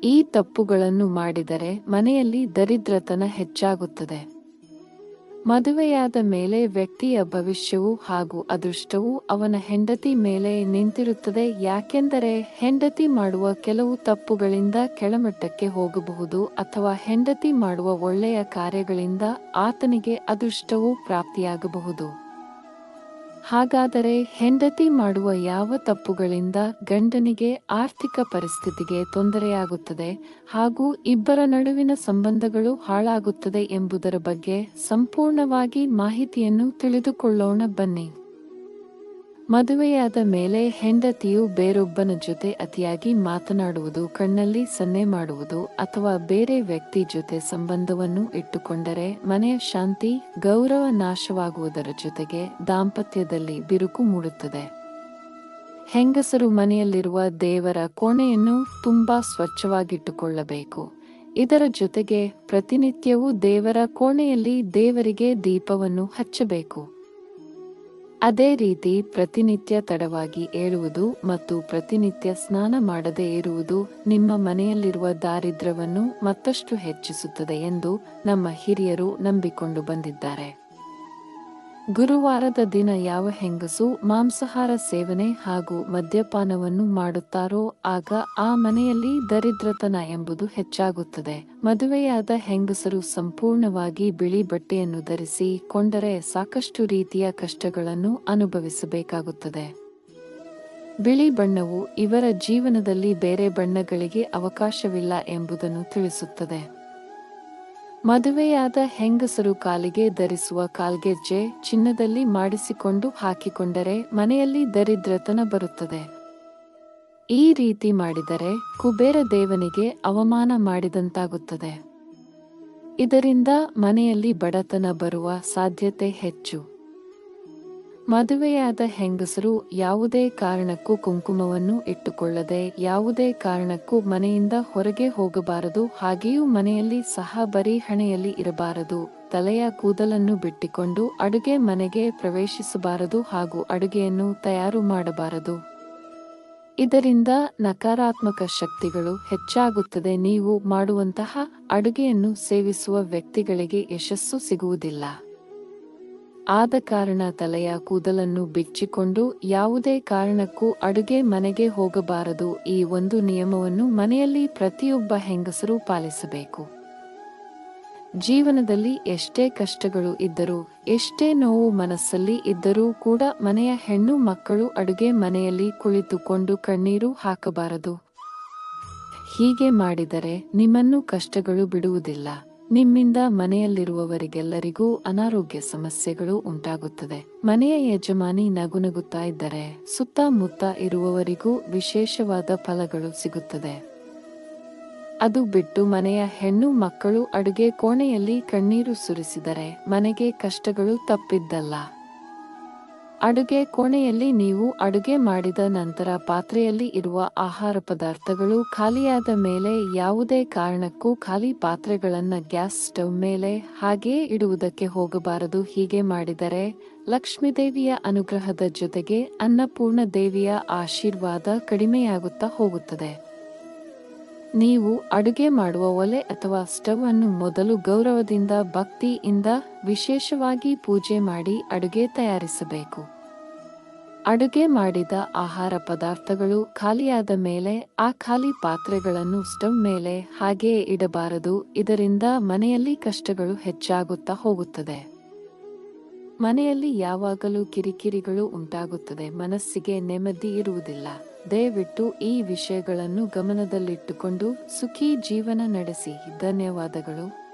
ಈ ತಪ್ಪುಗಳನ್ನು ಮಾಡಿದರೆ ಮನೆಯಲ್ಲಿ ದರಿದ್ರತನ ಹೆಚ್ಚಾಗುತ್ತದೆ. ಮದುವೆಯಾದ ಮೇಲೆ ವ್ಯಕ್ತಿಯ ಭವಿಷ್ಯವು ಹಾಗೂ ಅದೃಷ್ಟವು ಅವನ ಹೆಂಡತಿ ಮೇಲೆ ನಿಂತಿರುತ್ತದೆ. ಯಾಕೆಂದರೆ ಹೆಂಡತಿ ಮಾಡುವ ಕೆಲವು ತಪ್ಪುಗಳಿಂದ ಕೆಳಮಟ್ಟಕ್ಕೆ ಹೋಗಬಹುದು ಅಥವಾ ಹೆಂಡತಿ ಮಾಡುವ ಒಳ್ಳೆಯ ಕಾರ್ಯಗಳಿಂದ ಆತನಿಗೆ ಅದೃಷ್ಟವು ಪ್ರಾಪ್ತಿಯಾಗಬಹುದು. ಹಾಗಾದರೆ ಹೆಂಡತಿ ಮಾಡುವ ಯಾವ ತಪ್ಪುಗಳಿಂದ ಗಂಡನಿಗೆ ಆರ್ಥಿಕ ಪರಿಸ್ಥಿತಿಗೆ ತೊಂದರೆಯಾಗುತ್ತದೆ ಹಾಗೂ ಇಬ್ಬರ ನಡುವಿನ ಸಂಬಂಧಗಳು ಹಾಳಾಗುತ್ತದೆ ಎಂಬುದರ ಬಗ್ಗೆ ಸಂಪೂರ್ಣವಾಗಿ ಮಾಹಿತಿಯನ್ನು ತಿಳಿದುಕೊಳ್ಳೋಣ ಬನ್ನಿ. ಮದುವೆಯಾದ ಮೇಲೆ ಹೆಂಡತಿಯು ಬೇರೊಬ್ಬನ ಜೊತೆ ಅತಿಯಾಗಿ ಮಾತನಾಡುವುದು, ಕಣ್ಣಲ್ಲಿ ಸನ್ನೆ ಮಾಡುವುದು ಅಥವಾ ಬೇರೆ ವ್ಯಕ್ತಿ ಜೊತೆ ಸಂಬಂಧವನ್ನು ಇಟ್ಟುಕೊಂಡರೆ ಮನೆಯ ಶಾಂತಿ, ಗೌರವ ನಾಶವಾಗುವುದರ ಜೊತೆಗೆ ದಾಂಪತ್ಯದಲ್ಲಿ ಬಿರುಕು ಮೂಡುತ್ತದೆ. ಹೆಂಗಸರು ಮನೆಯಲ್ಲಿರುವ ದೇವರ ಕೋಣೆಯನ್ನು ತುಂಬಾ ಸ್ವಚ್ಛವಾಗಿಟ್ಟುಕೊಳ್ಳಬೇಕು. ಇದರ ಜೊತೆಗೆ ಪ್ರತಿನಿತ್ಯವೂ ದೇವರ ಕೋಣೆಯಲ್ಲಿ ದೇವರಿಗೆ ದೀಪವನ್ನು ಹಚ್ಚಬೇಕು. ಅದೇ ರೀತಿ ಪ್ರತಿನಿತ್ಯ ತಡವಾಗಿ ಏಳುವುದು ಮತ್ತು ಪ್ರತಿನಿತ್ಯ ಸ್ನಾನ ಮಾಡದೇ ಇರುವುದು ನಿಮ್ಮ ಮನೆಯಲ್ಲಿರುವ ದಾರಿದ್ರ್ಯವನ್ನು ಮತ್ತಷ್ಟು ಹೆಚ್ಚಿಸುತ್ತದೆ ಎಂದು ನಮ್ಮ ಹಿರಿಯರು ನಂಬಿಕೊಂಡು ಬಂದಿದ್ದಾರೆ. ಗುರುವಾರದ ದಿನ ಯಾವ ಹೆಂಗಸು ಮಾಂಸಾಹಾರ ಸೇವನೆ ಹಾಗೂ ಮದ್ಯಪಾನವನ್ನು ಮಾಡುತ್ತಾರೋ ಆಗ ಆ ಮನೆಯಲ್ಲಿ ದರಿದ್ರತನ ಎಂಬುದು ಹೆಚ್ಚಾಗುತ್ತದೆ. ಮದುವೆಯಾದ ಹೆಂಗಸರು ಸಂಪೂರ್ಣವಾಗಿ ಬಿಳಿ ಬಟ್ಟೆಯನ್ನು ಧರಿಸಿ ಕೊಂಡರೆ ಸಾಕಷ್ಟು ರೀತಿಯ ಕಷ್ಟಗಳನ್ನು ಅನುಭವಿಸಬೇಕಾಗುತ್ತದೆ. ಬಿಳಿ ಬಣ್ಣವು ಇವರ ಜೀವನದಲ್ಲಿ ಬೇರೆ ಬಣ್ಣಗಳಿಗೆ ಅವಕಾಶವಿಲ್ಲ ಎಂಬುದನ್ನು ತಿಳಿಸುತ್ತದೆ. ಮದುವೆಯಾದ ಹೆಂಗಸರು ಕಾಲಿಗೆ ಧರಿಸುವ ಕಾಲ್ಗೆಜ್ಜೆ ಚಿನ್ನದಲ್ಲಿ ಮಾಡಿಸಿಕೊಂಡು ಹಾಕಿಕೊಂಡರೆ ಮನೆಯಲ್ಲಿ ದರಿದ್ರತನ ಬರುತ್ತದೆ. ಈ ರೀತಿ ಮಾಡಿದರೆ ಕುಬೇರ ದೇವನಿಗೆ ಅವಮಾನ ಮಾಡಿದಂತಾಗುತ್ತದೆ. ಇದರಿಂದ ಮನೆಯಲ್ಲಿ ಬಡತನ ಬರುವ ಸಾಧ್ಯತೆ ಹೆಚ್ಚು. ಮದುವೆಯಾದ ಹೆಂಗಸರು ಯಾವುದೇ ಕಾರಣಕ್ಕೂ ಕುಂಕುಮವನ್ನು ಇಟ್ಟುಕೊಳ್ಳದೆ ಯಾವುದೇ ಕಾರಣಕ್ಕೂ ಮನೆಯಿಂದ ಹೊರಗೆ ಹೋಗಬಾರದು. ಹಾಗೆಯೂ ಮನೆಯಲ್ಲಿ ಸಹ ಬರೀ ಹಣೆಯಲ್ಲಿ ಇರಬಾರದು. ತಲೆಯ ಕೂದಲನ್ನು ಬಿಟ್ಟಿಕೊಂಡು ಅಡುಗೆ ಮನೆಗೆ ಪ್ರವೇಶಿಸಬಾರದು ಹಾಗೂ ಅಡುಗೆಯನ್ನು ತಯಾರು ಮಾಡಬಾರದು. ಇದರಿಂದ ನಕಾರಾತ್ಮಕ ಶಕ್ತಿಗಳು ಹೆಚ್ಚಾಗುತ್ತದೆ. ನೀವು ಮಾಡುವಂತಹ ಅಡುಗೆಯನ್ನು ಸೇವಿಸುವ ವ್ಯಕ್ತಿಗಳಿಗೆ ಯಶಸ್ಸು ಸಿಗುವುದಿಲ್ಲ. ಆದ ಕಾರಣ ತಲೆಯ ಕೂದಲನ್ನು ಬಿಚ್ಚಿಕೊಂಡು ಯಾವುದೇ ಕಾರಣಕ್ಕೂ ಅಡುಗೆ ಮನೆಗೆ ಹೋಗಬಾರದು. ಈ ಒಂದು ನಿಯಮವನ್ನು ಮನೆಯಲ್ಲಿ ಪ್ರತಿಯೊಬ್ಬ ಹೆಂಗಸರು ಪಾಲಿಸಬೇಕು. ಜೀವನದಲ್ಲಿ ಎಷ್ಟೇ ಕಷ್ಟಗಳು ಇದ್ದರೂ, ಎಷ್ಟೇ ನೋವು ಮನಸ್ಸಲ್ಲಿ ಇದ್ದರೂ ಕೂಡ ಮನೆಯ ಹೆಣ್ಣು ಮಕ್ಕಳು ಅಡುಗೆ ಮನೆಯಲ್ಲಿ ಕುಳಿತುಕೊಂಡು ಕಣ್ಣೀರು ಹಾಕಬಾರದು. ಹೀಗೆ ಮಾಡಿದರೆ ನಿಮ್ಮನ್ನು ಕಷ್ಟಗಳು ಬಿಡುವುದಿಲ್ಲ. ನಿಮ್ಮಿಂದ ಮನೆಯಲ್ಲಿರುವವರಿಗೆಲ್ಲರಿಗೂ ಅನಾರೋಗ್ಯ ಸಮಸ್ಯೆಗಳು ಉಂಟಾಗುತ್ತದೆ. ಮನೆಯ ಯಜಮಾನಿ ನಗುನಗುತ್ತಾ ಇದ್ದರೆ ಸುತ್ತಮುತ್ತ ಇರುವವರಿಗೂ ವಿಶೇಷವಾದ ಫಲಗಳು ಸಿಗುತ್ತದೆ. ಅದು ಬಿಟ್ಟು ಮನೆಯ ಹೆಣ್ಣು ಮಕ್ಕಳು ಅಡುಗೆ ಕೋಣೆಯಲ್ಲಿ ಕಣ್ಣೀರು ಸುರಿಸಿದರೆ ಮನೆಗೆ ಕಷ್ಟಗಳು ತಪ್ಪಿದ್ದಲ್ಲ. ಅಡುಗೆ ಕೋಣೆಯಲ್ಲಿ ನೀವು ಅಡುಗೆ ಮಾಡಿದ ನಂತರ ಪಾತ್ರೆಯಲ್ಲಿ ಇರುವ ಆಹಾರ ಪದಾರ್ಥಗಳು ಖಾಲಿಯಾದ ಮೇಲೆ ಯಾವುದೇ ಕಾರಣಕ್ಕೂ ಖಾಲಿ ಪಾತ್ರೆಗಳನ್ನು ಗ್ಯಾಸ್ ಸ್ಟವ್ ಮೇಲೆ ಹಾಗೆಯೇ ಇಡುವುದಕ್ಕೆ ಹೋಗಬಾರದು. ಹೀಗೆ ಮಾಡಿದರೆ ಲಕ್ಷ್ಮೀದೇವಿಯ ಅನುಗ್ರಹದ ಜೊತೆಗೆ ಅನ್ನಪೂರ್ಣ ದೇವಿಯ ಆಶೀರ್ವಾದ ಕಡಿಮೆಯಾಗುತ್ತಾ ಹೋಗುತ್ತದೆ. ನೀವು ಅಡುಗೆ ಮಾಡುವ ಒಲೆ ಅಥವಾ ಸ್ಟವ್ ಅನ್ನು ಮೊದಲು ಗೌರವದಿಂದ, ಭಕ್ತಿಯಿಂದ, ವಿಶೇಷವಾಗಿ ಪೂಜೆ ಮಾಡಿ ಅಡುಗೆ ತಯಾರಿಸಬೇಕು. ಅಡುಗೆ ಮಾಡಿದ ಆಹಾರ ಪದಾರ್ಥಗಳು ಖಾಲಿಯಾದ ಮೇಲೆ ಆ ಖಾಲಿ ಪಾತ್ರೆಗಳನ್ನು ಸ್ಟವ್ ಮೇಲೆ ಹಾಗೆಯೇ ಇಡಬಾರದು. ಇದರಿಂದ ಮನೆಯಲ್ಲಿ ಕಷ್ಟಗಳು ಹೆಚ್ಚಾಗುತ್ತಾ ಹೋಗುತ್ತದೆ. ಮನೆಯಲ್ಲಿ ಯಾವಾಗಲೂ ಕಿರಿಕಿರಿಗಳು ಉಂಟಾಗುತ್ತದೆ. ಮನಸ್ಸಿಗೆ ನೆಮ್ಮದಿ ಇರುವುದಿಲ್ಲ. ದಯವಿಟ್ಟು ಈ ವಿಷಯಗಳನ್ನು ಗಮನದಲ್ಲಿಟ್ಟುಕೊಂಡು ಸುಖಿ ಜೀವನ ನಡೆಸಿ. ಧನ್ಯವಾದಗಳು.